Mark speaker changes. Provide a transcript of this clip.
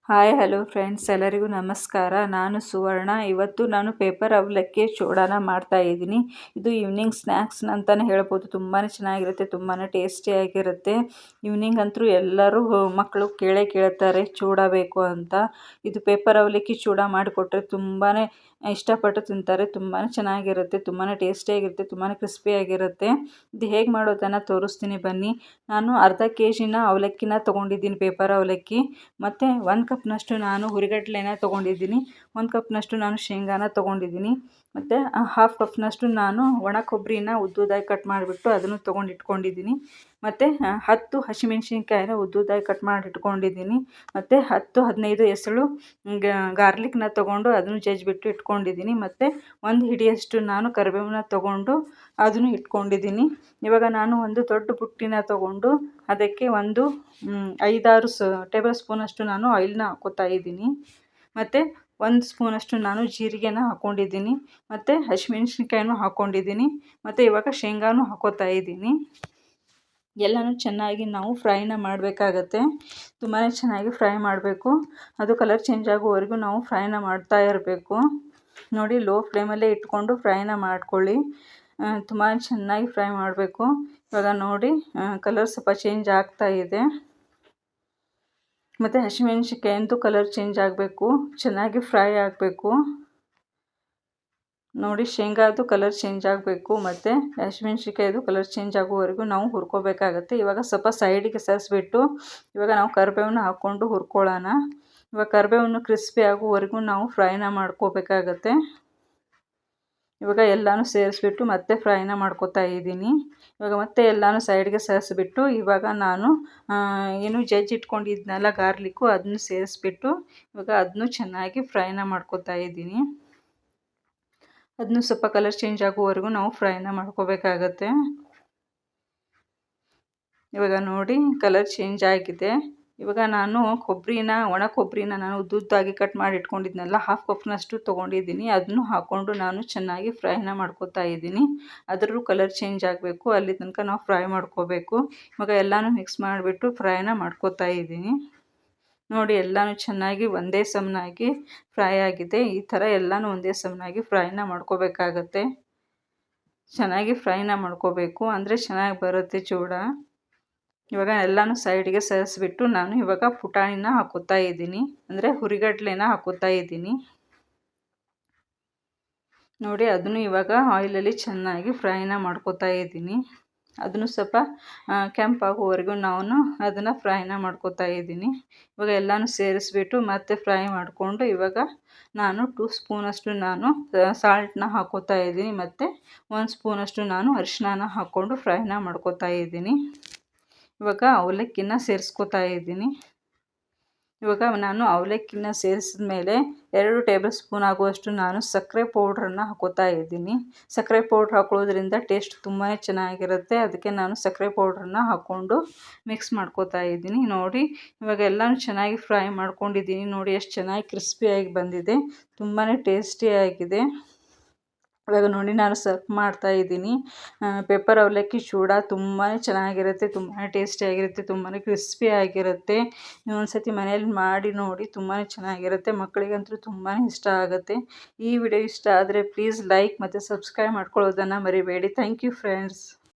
Speaker 1: Hi hello friends, ಎಲ್ಲರಿಗೂ ನಮಸ್ಕಾರ. ನಾನು ಸುವರ್ಣ. ಇವತ್ತು ನಾನು ಪೇಪರ್ ಅವಲಕ್ಕಿ ಚೂಡಾನ ಮಾಡ್ತಾಯಿದ್ದೀನಿ. ಇದು ಈವ್ನಿಂಗ್ ಸ್ನ್ಯಾಕ್ಸ್ ಅಂತಲೇ ಹೇಳ್ಬೋದು. ತುಂಬಾ ಚೆನ್ನಾಗಿರುತ್ತೆ, ತುಂಬಾ ಟೇಸ್ಟಿಯಾಗಿರುತ್ತೆ. ಈವ್ನಿಂಗ್ ಅಂತೂ ಎಲ್ಲರೂ ಮಕ್ಕಳು ಕೇಳ್ತಾರೆ ಚೂಡ ಬೇಕು ಅಂತ. ಇದು ಪೇಪರ್ ಅವಲಕ್ಕಿ ಚೂಡ ಮಾಡಿಕೊಟ್ರೆ ತುಂಬಾ ಇಷ್ಟಪಟ್ಟು ತಿಂತಾರೆ. ತುಂಬಾ ಚೆನ್ನಾಗಿರುತ್ತೆ, ತುಂಬಾ ಟೇಸ್ಟಿಯಾಗಿರುತ್ತೆ, ತುಂಬಾ ಕ್ರಿಸ್ಪಿಯಾಗಿರುತ್ತೆ. ಇದು ಹೇಗೆ ಮಾಡೋದನ್ನು ತೋರಿಸ್ತೀನಿ ಬನ್ನಿ. ನಾನು ಅರ್ಧ ಕೆಜಿನ ಅವಲಕ್ಕಿನ ತೊಗೊಂಡಿದ್ದೀನಿ, ಪೇಪರ್ ಅವಲಕ್ಕಿ. ಮತ್ತು 1 ಕಪ್ನಷ್ಟು ನಾನು ಹುರಿಗಡಲೆನ ತೊಗೊಂಡಿದ್ದೀನಿ. 1 ಕಪ್ನಷ್ಟು ನಾನು ಶೇಂಗಾನ ತೊಗೊಂಡಿದ್ದೀನಿ. ಮತ್ತು 1/2 ಕಪ್ನಷ್ಟು ನಾನು ಒಣ ಕೊಬ್ಬರಿನ ಉದ್ದುದಾಗಿ ಕಟ್ ಮಾಡಿಬಿಟ್ಟು ಅದನ್ನು ತೊಗೊಂಡು ಇಟ್ಕೊಂಡಿದ್ದೀನಿ. ಮತ್ತು 10 ಹಸಿಮೆಣ್ಸಿನ್ಕಾಯಿನ ಉದ್ದುದಾಗಿ ಕಟ್ ಮಾಡಿ ಇಟ್ಕೊಂಡಿದ್ದೀನಿ. ಮತ್ತು 10-15 ಎಸಳು ಗಾರ್ಲಿಕ್ನ ತೊಗೊಂಡು ಅದನ್ನು ಜಜ್ಜಿಬಿಟ್ಟು ಇಟ್ಕೊಂಡಿದ್ದೀನಿ. ಮತ್ತು 1 ಹಿಡಿಯಷ್ಟು ನಾನು ಕರಿಬೇವನ್ನ ತೊಗೊಂಡು ಅದನ್ನು ಇಟ್ಕೊಂಡಿದ್ದೀನಿ. ಇವಾಗ ನಾನು ಒಂದು ದೊಡ್ಡ ಬುಟ್ಟಿನ ತೊಗೊಂಡು ಅದಕ್ಕೆ ಒಂದು 5-6 ಟೇಬಲ್ ಸ್ಪೂನಷ್ಟು ನಾನು ಆಯಿಲ್ನ ಹಾಕ್ಕೋತಾ ಇದ್ದೀನಿ. ಮತ್ತು 1 ಸ್ಪೂನಷ್ಟು ನಾನು ಜೀರಿಗೆನ ಹಾಕ್ಕೊಂಡಿದ್ದೀನಿ. ಮತ್ತು ಹಸಿಮೆಣ್ಸಿನ್ಕಾಯಿನೂ ಹಾಕ್ಕೊಂಡಿದ್ದೀನಿ. ಮತ್ತು ಇವಾಗ ಶೇಂಗಾನೂ ಹಾಕ್ಕೋತಾ ಇದ್ದೀನಿ. ಎಲ್ಲನೂ ಚೆನ್ನಾಗಿ ನಾವು ಫ್ರೈನ ಮಾಡಬೇಕಾಗತ್ತೆ. ತುಂಬಾ ಚೆನ್ನಾಗಿ ಫ್ರೈ ಮಾಡಬೇಕು. ಅದು ಕಲರ್ ಚೇಂಜ್ ಆಗೋವರೆಗೂ ನಾವು ಫ್ರೈನ ಮಾಡ್ತಾ ಇರಬೇಕು. ನೋಡಿ, ಲೋ ಫ್ಲೇಮಲ್ಲೇ ಇಟ್ಕೊಂಡು ಫ್ರೈನ ಮಾಡ್ಕೊಳ್ಳಿ. ತುಂಬಾ ಚೆನ್ನಾಗಿ ಫ್ರೈ ಮಾಡಬೇಕು. ಇವಾಗ ನೋಡಿ, ಕಲರ್ ಸ್ವಲ್ಪ ಚೇಂಜ್ ಆಗ್ತಾ ಇದೆ. ಮತ್ತು ಹಸಿಮೆಣ್ಸಿನ್ಕಾಯಿ ಅಂತೂ ಕಲರ್ ಚೇಂಜ್ ಆಗಬೇಕು, ಚೆನ್ನಾಗಿ ಫ್ರೈ ಆಗಬೇಕು. ನೋಡಿ, ಶೇಂಗಾದು ಕಲರ್ ಚೇಂಜ್ ಆಗಬೇಕು ಮತ್ತು ಹಸಿಮೆಣ್ಸಿನ್ಕಾಯಿದು ಕಲರ್ ಚೇಂಜ್ ಆಗೋವರೆಗೂ ನಾವು ಹುರ್ಕೋಬೇಕಾಗತ್ತೆ. ಇವಾಗ ಸ್ವಲ್ಪ ಸೈಡಿಗೆ ಸರಿಸ್ಬಿಟ್ಟು ಇವಾಗ ನಾವು ಕರಿಬೇವನ್ನ ಹಾಕ್ಕೊಂಡು ಹುರ್ಕೊಳ್ಳೋಣ. ಇವಾಗ ಕರಿಬೇವನ್ನು ಕ್ರಿಸ್ಪಿ ಆಗೋವರೆಗೂ ನಾವು ಫ್ರೈನ ಮಾಡ್ಕೋಬೇಕಾಗತ್ತೆ. ಇವಾಗ ಎಲ್ಲನೂ ಸೇರಿಸ್ಬಿಟ್ಟು ಮತ್ತೆ ಫ್ರೈನ ಮಾಡ್ಕೋತಾ ಇದ್ದೀನಿ. ಇವಾಗ ಮತ್ತೆ ಎಲ್ಲನೂ ಸೈಡ್ಗೆ ಸರಿಸ್ಬಿಟ್ಟು ಇವಾಗ ನಾನು ಏನು ಇಟ್ಕೊಂಡಿದ್ನಲ್ಲ ಗಾರ್ಲಿಕ್ಕು, ಅದನ್ನು ಸೇರಿಸ್ಬಿಟ್ಟು ಇವಾಗ ಅದನ್ನು ಚೆನ್ನಾಗಿ ಫ್ರೈನ ಮಾಡ್ಕೋತಾ ಇದ್ದೀನಿ. ಅದನ್ನು ಸ್ವಲ್ಪ ಕಲರ್ ಚೇಂಜ್ ಆಗೋವರೆಗೂ ನಾವು ಫ್ರೈನ ಮಾಡ್ಕೋಬೇಕಾಗತ್ತೆ. ಇವಾಗ ನೋಡಿ, ಕಲರ್ ಚೇಂಜ್ ಆಗಿದೆ. ಇವಾಗ ನಾನು ಒಣ ಕೊಬ್ಬರಿನ ನಾನು ಉದ್ದುದ್ದಾಗಿ ಕಟ್ ಮಾಡಿ ಇಟ್ಕೊಂಡಿದ್ನಲ್ಲ, 1/2 ಕಪ್ನಷ್ಟು ತೊಗೊಂಡಿದ್ದೀನಿ. ಅದನ್ನು ಹಾಕ್ಕೊಂಡು ನಾನು ಚೆನ್ನಾಗಿ ಫ್ರೈನ ಮಾಡ್ಕೋತಾ ಇದ್ದೀನಿ. ಅದರಲ್ಲೂ ಕಲರ್ ಚೇಂಜ್ ಆಗಬೇಕು, ಅಲ್ಲಿ ತನಕ ನಾವು ಫ್ರೈ ಮಾಡ್ಕೋಬೇಕು. ಇವಾಗ ಎಲ್ಲನೂ ಮಿಕ್ಸ್ ಮಾಡಿಬಿಟ್ಟು ಫ್ರೈನ ಮಾಡ್ಕೋತಾ ಇದ್ದೀನಿ. ನೋಡಿ, ಎಲ್ಲನೂ ಚೆನ್ನಾಗಿ ಒಂದೇ ಸಮನಾಗಿ ಫ್ರೈ ಆಗಿದೆ. ಈ ಥರ ಎಲ್ಲನೂ ಒಂದೇ ಸಮನಾಗಿ ಫ್ರೈನ ಮಾಡ್ಕೋಬೇಕಾಗತ್ತೆ. ಚೆನ್ನಾಗಿ ಫ್ರೈನ ಮಾಡ್ಕೋಬೇಕು, ಅಂದರೆ ಚೆನ್ನಾಗಿ ಬರುತ್ತೆ ಚೂಡ. ಇವಾಗ ಎಲ್ಲನೂ ಸೈಡಿಗೆ ಸರಿಸ್ಬಿಟ್ಟು ನಾನು ಇವಾಗ ಪುಟಾಣಿನ ಹಾಕ್ಕೋತಾ ಇದ್ದೀನಿ, ಅಂದರೆ ಹುರಿಗಡಲೆನ ಹಾಕ್ಕೋತಾ ಇದ್ದೀನಿ. ನೋಡಿ, ಅದನ್ನು ಇವಾಗ ಆಯಿಲಲ್ಲಿ ಚೆನ್ನಾಗಿ ಫ್ರೈನ ಮಾಡ್ಕೋತಾ ಇದ್ದೀನಿ. ಅದನ್ನು ಸ್ವಲ್ಪ ಕೆಂಪಾಗೋವರೆಗೂ ನಾನು ಅದನ್ನು ಫ್ರೈನ ಮಾಡ್ಕೋತಾ ಇದ್ದೀನಿ. ಇವಾಗ ಎಲ್ಲನೂ ಸೇರಿಸ್ಬಿಟ್ಟು ಮತ್ತೆ ಫ್ರೈ ಮಾಡಿಕೊಂಡು ಇವಾಗ ನಾನು 2 ಸ್ಪೂನಷ್ಟು ನಾನು ಸಾಲ್ಟನ್ನ ಹಾಕ್ಕೋತಾ ಇದ್ದೀನಿ. ಮತ್ತು 1 ಸ್ಪೂನಷ್ಟು ನಾನು ಅರಿಶಿಣನ ಹಾಕ್ಕೊಂಡು ಫ್ರೈನ ಮಾಡ್ಕೋತಾ ಇದ್ದೀನಿ. ಇವಾಗ ಅವಲಕ್ಕಿನ ಸೇರಿಸ್ಕೋತಾ ಇದ್ದೀನಿ. ಇವಾಗ ನಾನು ಅವಲಕ್ಕಿನ ಸೇರಿಸಿದ ಮೇಲೆ 2 ಟೇಬಲ್ ಸ್ಪೂನ್ ಆಗುವಷ್ಟು ನಾನು ಸಕ್ಕರೆ ಪೌಡ್ರನ್ನು ಹಾಕ್ಕೋತಾ ಇದ್ದೀನಿ. ಸಕ್ಕರೆ ಪೌಡ್ರ್ ಹಾಕೊಳ್ಳೋದ್ರಿಂದ ಟೇಸ್ಟ್ ತುಂಬಾ ಚೆನ್ನಾಗಿರುತ್ತೆ. ಅದಕ್ಕೆ ನಾನು ಸಕ್ಕರೆ ಪೌಡ್ರನ್ನ ಹಾಕ್ಕೊಂಡು ಮಿಕ್ಸ್ ಮಾಡ್ಕೋತಾ ಇದ್ದೀನಿ. ನೋಡಿ, ಇವಾಗ ಎಲ್ಲನೂ ಚೆನ್ನಾಗಿ ಫ್ರೈ ಮಾಡ್ಕೊಂಡಿದ್ದೀನಿ. ನೋಡಿ, ಎಷ್ಟು ಚೆನ್ನಾಗಿ ಕ್ರಿಸ್ಪಿಯಾಗಿ ಬಂದಿದೆ, ತುಂಬಾ ಟೇಸ್ಟಿಯಾಗಿದೆ. ಇವಾಗ ನೋಡಿ, ನಾನು ಸರ್ವ್ ಮಾಡ್ತಾ ಇದ್ದೀನಿ. ಪೇಪರ್ ಅವಲಕ್ಕಿ ಚೂಡ ತುಂಬಾ ಚೆನ್ನಾಗಿರುತ್ತೆ, ತುಂಬಾ ಟೇಸ್ಟಿಯಾಗಿರುತ್ತೆ, ತುಂಬಾ ಕ್ರಿಸ್ಪಿಯಾಗಿರುತ್ತೆ. ನೀವು ಒಂದು ಸತಿ ಮನೇಲಿ ಮಾಡಿ ನೋಡಿ, ತುಂಬಾ ಚೆನ್ನಾಗಿರುತ್ತೆ. ಮಕ್ಕಳಿಗಂತೂ ತುಂಬಾ ಇಷ್ಟ ಆಗುತ್ತೆ. ಈ ವಿಡಿಯೋ ಇಷ್ಟ ಆದರೆ ಪ್ಲೀಸ್ ಲೈಕ್ ಮತ್ತು ಸಬ್ಸ್ಕ್ರೈಬ್ ಮಾಡ್ಕೊಳ್ಳೋದನ್ನು ಮರಿಬೇಡಿ. Thank you friends.